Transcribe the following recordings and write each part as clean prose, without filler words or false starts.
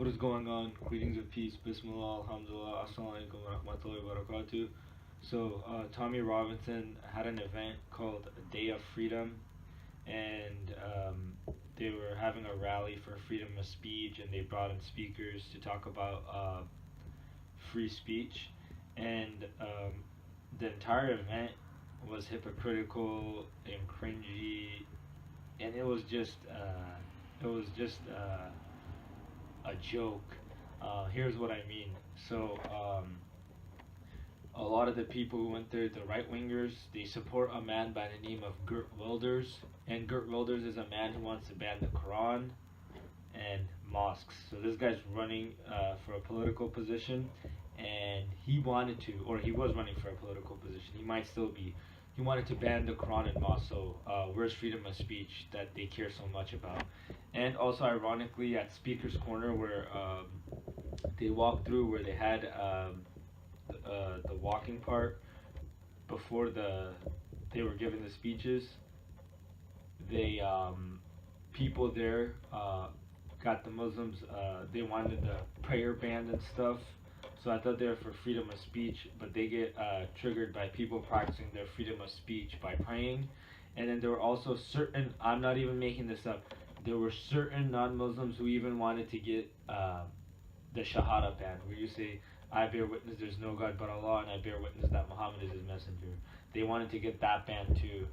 What is going on? Greetings of peace. Bismillah, alhamdulillah, assalamu alaikum wa rahmatullahi wa barakatuh. So, Tommy Robinson had an event called Day of Freedom, and they were having a rally for freedom of speech, and they brought in speakers to talk about free speech. And the entire event was hypocritical and cringy, and it was just a joke. Here's what I mean. So, a lot of the people who went there, the right wingers, they support a man by the name of Gert Wilders, and Gert Wilders is a man who wants to ban the Quran and mosques. So this guy's running for a political position, and he wanted to, or he was running for a political position. He might still be. He wanted to ban the Quran and mosques. So where's freedom of speech that they care so much about? And also, ironically, at Speaker's Corner, where they walked through, where they had the walking part before they were giving the speeches, they people there got the Muslims. They wanted the prayer banned and stuff. So I thought they were for freedom of speech, but they get triggered by people practicing their freedom of speech by praying. And then there were also certain, I'm not even making this up, there were certain non-Muslims who even wanted to get the Shahada banned, where you say, I bear witness there's no God but Allah, and I bear witness that Muhammad is his messenger. They wanted to get that banned too,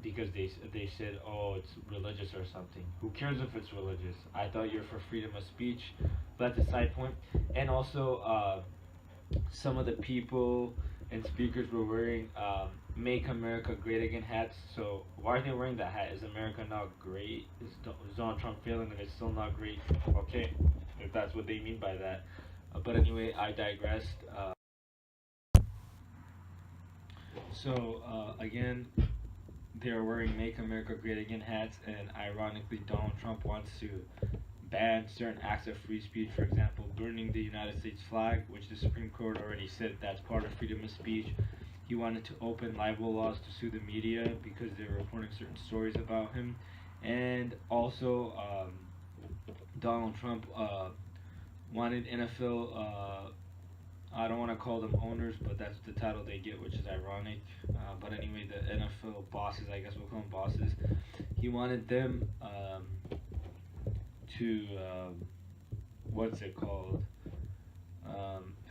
because they said, oh, it's religious or something. Who cares if it's religious? I thought you're for freedom of speech, but that's a side point. And also, some of the people and speakers were wearing Make America Great Again hats. So why are they wearing that hat? Is America not great? Is Donald Trump failing and it's still not great? Okay, if that's what they mean by that. But anyway, I digressed. Again, they are wearing Make America Great Again hats, and ironically, Donald Trump wants to ban certain acts of free speech, for example, burning the United States flag, which the Supreme Court already said that's part of freedom of speech. He wanted to open libel laws to sue the media because they were reporting certain stories about him. And also, Donald Trump wanted NFL, I don't want to call them owners, but that's the title they get, which is ironic. But anyway, the NFL bosses, I guess we'll call them bosses, he wanted them to what's it called?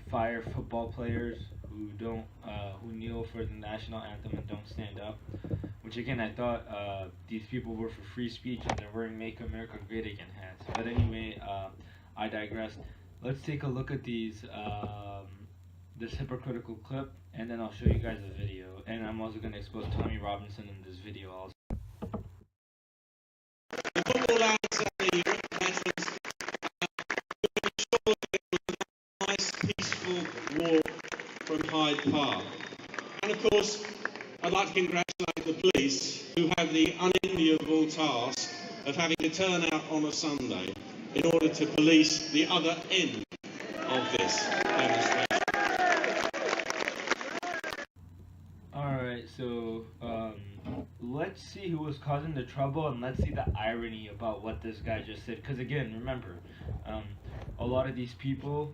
Fire football players who don't who kneel for the national anthem and don't stand up. Which again, I thought these people were for free speech and they're wearing "Make America Great Again" hats. But anyway, I digress. Let's take a look at this hypocritical clip, and then I'll show you guys the video. And I'm also going to expose Tommy Robinson in this video also. Nice peaceful walk from Hyde Park. And of course, I'd like to congratulate the police who have the unenviable task of having to turn out on a Sunday in order to police the other end of this demonstration. Alright, so let's see who was causing the trouble, and let's see the irony about what this guy just said. Because again, remember, a lot of these people,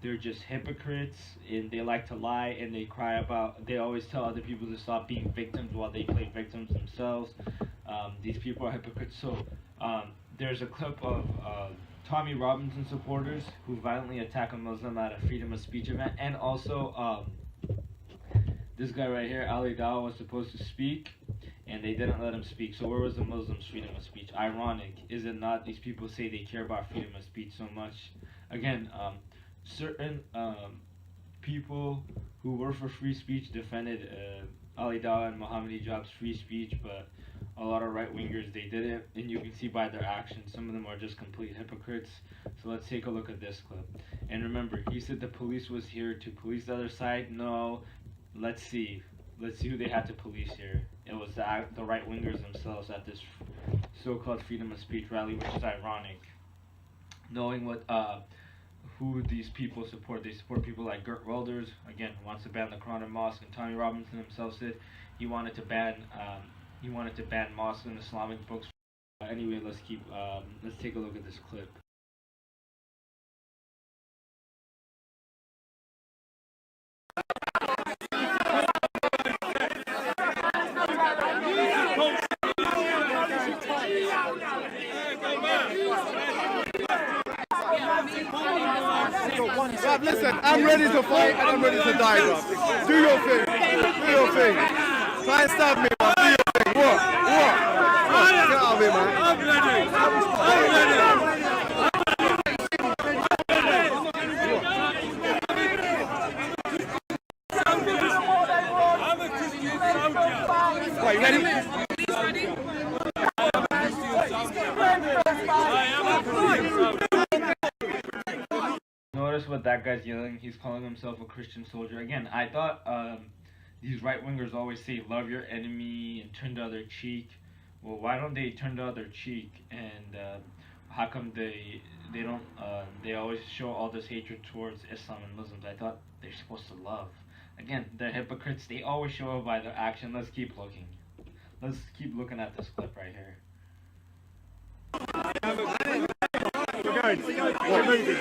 they're just hypocrites, and they like to lie, and they always tell other people to stop being victims while they play victims themselves. These people are hypocrites. So there's a clip of Tommy Robinson supporters who violently attack a Muslim at a freedom of speech event, and also this guy right here, Ali Dawah, was supposed to speak, and they didn't let him speak. So where was the Muslims' freedom of speech? Ironic, is it not? These people say they care about freedom of speech so much. Again, certain people who were for free speech defended Ali Dawah and Muhammad Hijab's free speech, but a lot of right-wingers, they didn't, and you can see by their actions, some of them are just complete hypocrites. So let's take a look at this clip. And remember, he said the police was here to police the other side. No, let's see who they had to police here. It was the right-wingers themselves at this so-called freedom of speech rally, which is ironic. Knowing what who these people support. They support people like Gert Wilders, again, who wants to ban the Quran and mosque, and Tommy Robinson himself said he wanted to ban mosques and Islamic books. Anyway, let's take a look at this clip. Rob, listen, I'm ready to fight and I'm ready to die, Rob. Do your thing. Do your thing. Try and stab me, Rob. Do your thing. What? Get out of here, man. I'm ready. I'm ready. I'm a Christian soldier. Are you ready? I am a Christian soldier. I am a Christian soldier. Notice what that guy's yelling. He's calling himself a Christian soldier. Again, I thought these right-wingers always say love your enemy and turn the other cheek. Well, why don't they turn the other cheek? And how come they don't they always show all this hatred towards Islam and Muslims? I thought they're supposed to love. Again, they're hypocrites. They always show it by their action. Let's keep looking. Let's keep looking at this clip right here. What movie?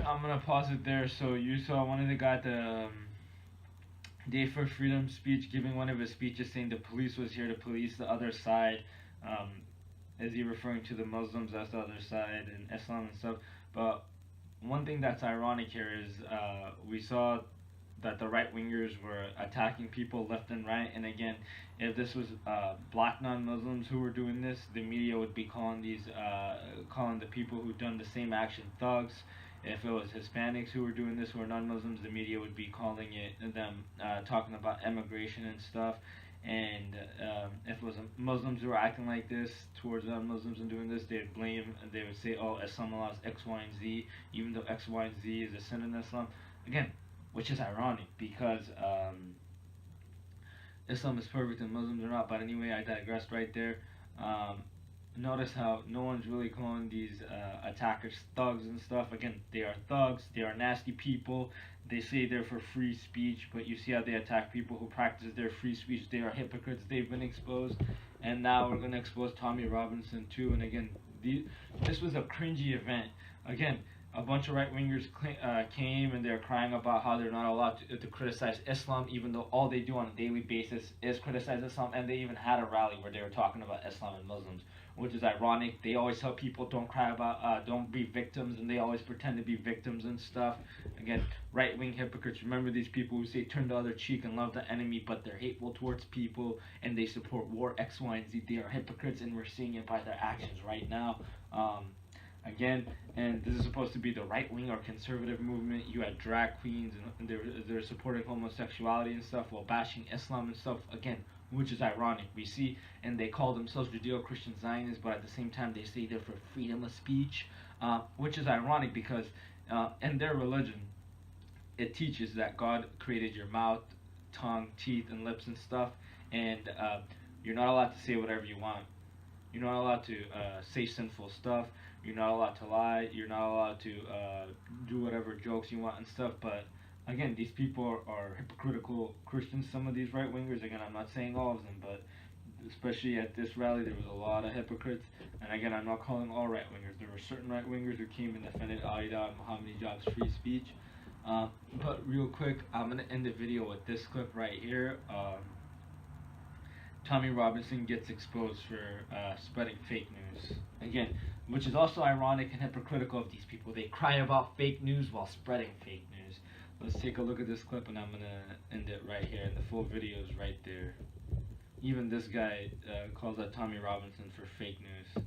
I'm gonna pause it there. So you saw one of the guy at the Day for Freedom speech giving one of his speeches saying the police was here to police the other side. Is he referring to the Muslims as the other side and Islam and stuff? But one thing that's ironic here is we saw that the right-wingers were attacking people left and right, and again, if this was black non-Muslims who were doing this, the media would be calling calling the people who done the same action thugs. If it was Hispanics who were doing this who are non-Muslims, the media would be calling them talking about immigration and stuff. And if it was Muslims who were acting like this towards non-Muslims and doing this, they'd blame, and they would say, oh, Islam allows X, Y, and Z, even though X, Y, and Z is a sin in Islam. Again, which is ironic, because Islam is perfect and Muslims are not. But anyway, I digressed right there. Notice how no one's really calling these attackers thugs and stuff. Again, they are thugs, they are nasty people. They say they're for free speech, but you see how they attack people who practice their free speech. They are hypocrites. They've been exposed, and now we're going to expose Tommy Robinson too. And again, this was a cringy event. Again, a bunch of right-wingers came and they're crying about how they're not allowed to criticize Islam, even though all they do on a daily basis is criticize Islam. And they even had a rally where they were talking about Islam and Muslims, which is ironic. They always tell people don't cry about, don't be victims, and they always pretend to be victims and stuff. Again, right-wing hypocrites. Remember these people who say turn the other cheek and love the enemy, but they're hateful towards people and they support war X, Y, and Z. They are hypocrites, and we're seeing it by their actions right now. Again, and this is supposed to be the right-wing or conservative movement. You had drag queens and they're supporting homosexuality and stuff while bashing Islam and stuff. Again, which is ironic. We see, and they call themselves Judeo-Christian Zionists, but at the same time they say they're for freedom of speech, which is ironic because in their religion, it teaches that God created your mouth, tongue, teeth, and lips and stuff, and you're not allowed to say whatever you want. You're not allowed to say sinful stuff. You're not allowed to lie. You're not allowed to do whatever jokes you want and stuff. But again, these people are hypocritical Christians. Some of these right-wingers, again, I'm not saying all of them, but especially at this rally, there was a lot of hypocrites. And again, I'm not calling all right-wingers. There were certain right-wingers who came and defended Aida and Ahmadinejad's free speech. But real quick, I'm going to end the video with this clip right here. Tommy Robinson gets exposed for spreading fake news. Again, which is also ironic and hypocritical of these people. They cry about fake news while spreading fake news. Let's take a look at this clip, and I'm going to end it right here. And the full video is right there. Even this guy calls out Tommy Robinson for fake news.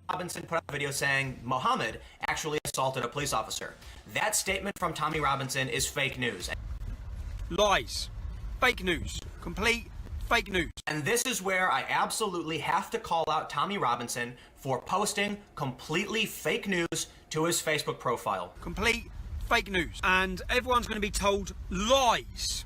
Robinson put out a video saying Mohammed actually assaulted a police officer. That statement from Tommy Robinson is fake news. Lies. Fake news. Complete fake news. And this is where I absolutely have to call out Tommy Robinson for posting completely fake news to his Facebook profile. Complete fake news. And everyone's going to be told lies.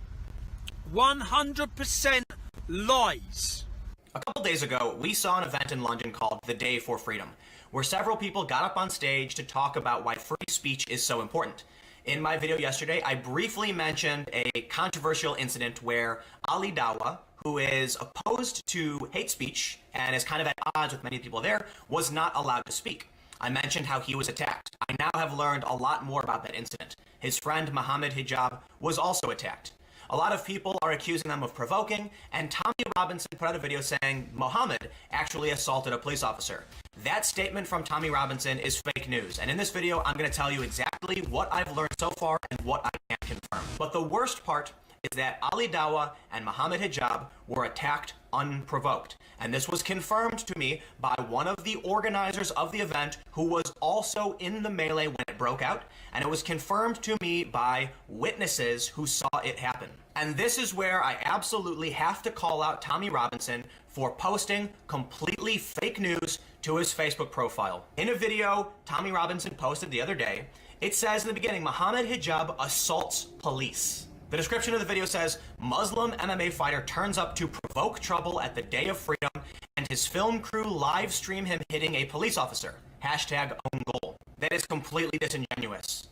100% lies. A couple days ago, we saw an event in London called The Day for Freedom, where several people got up on stage to talk about why free speech is so important. In my video yesterday, I briefly mentioned a controversial incident where Ali Dawa, who is opposed to hate speech and is kind of at odds with many people there, was not allowed to speak. I mentioned how he was attacked. I now have learned a lot more about that incident. His friend Mohammed Hijab was also attacked. A lot of people are accusing them of provoking, and Tommy Robinson put out a video saying Mohammed actually assaulted a police officer. That statement from Tommy Robinson is fake news, and in this video I'm going to tell you exactly what I've learned so far and what I can confirm. But the worst part is that Ali Dawa and Mohammed Hijab were attacked unprovoked. And this was confirmed to me by one of the organizers of the event who was also in the melee when it broke out. And it was confirmed to me by witnesses who saw it happen. And this is where I absolutely have to call out Tommy Robinson for posting completely fake news to his Facebook profile. In a video Tommy Robinson posted the other day, it says in the beginning, Mohammed Hijab assaults police. The description of the video says, Muslim MMA fighter turns up to provoke trouble at the Day of Freedom, and his film crew live stream him hitting a police officer. Hashtag own goal. That is completely disingenuous.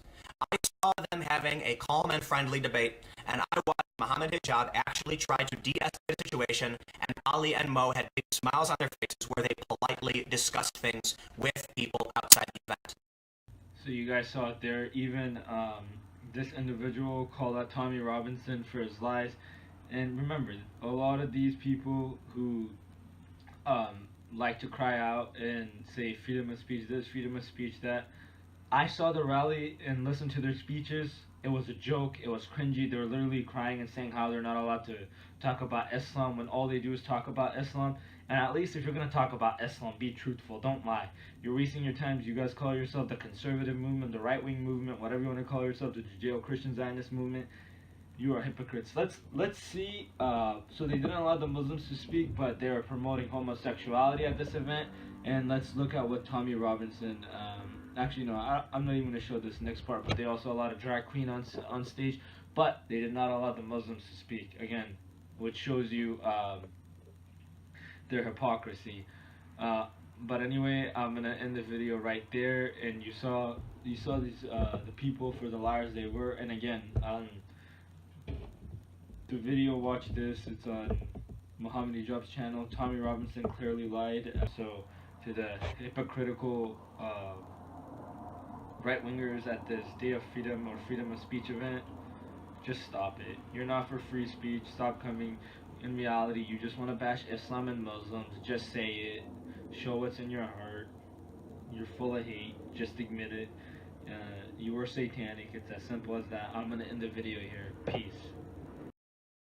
I saw them having a calm and friendly debate, and I watched Mohammed Hijab actually try to de-escalate the situation, and Ali and Mo had big smiles on their faces where they politely discussed things with people outside the event. So you guys saw it there. Even this individual called out Tommy Robinson for his lies. And remember, a lot of these people who like to cry out and say freedom of speech this, freedom of speech that, I saw the rally and listened to their speeches. It was a joke. It was cringy. They were literally crying and saying how they're not allowed to talk about Islam when all they do is talk about Islam. And at least if you're going to talk about Islam, be truthful. Don't lie. You're wasting your time. You guys call yourself the conservative movement, the right-wing movement, whatever you want to call yourself, the Judeo-Christian Zionist movement. You are hypocrites. Let's see. So they didn't allow the Muslims to speak, but they were promoting homosexuality at this event. And let's look at what Tommy Robinson... actually, no, I'm not even going to show this next part, but they also allowed a drag queen on stage, but they did not allow the Muslims to speak. Again, which shows you their hypocrisy. But anyway, I'm gonna end the video right there, and you saw these the people for the liars they were. And again, the video, watch this. It's on Mohammed Hijab's channel. Tommy Robinson clearly lied. So to the hypocritical right-wingers at this Day of Freedom or Freedom of Speech event, just stop it. You're not for free speech. Stop coming. In reality, you just want to bash Islam and Muslims. Just say it. Show what's in your heart. You're full of hate. Just admit it. You are satanic. It's as simple as that. I'm going to end the video here. Peace.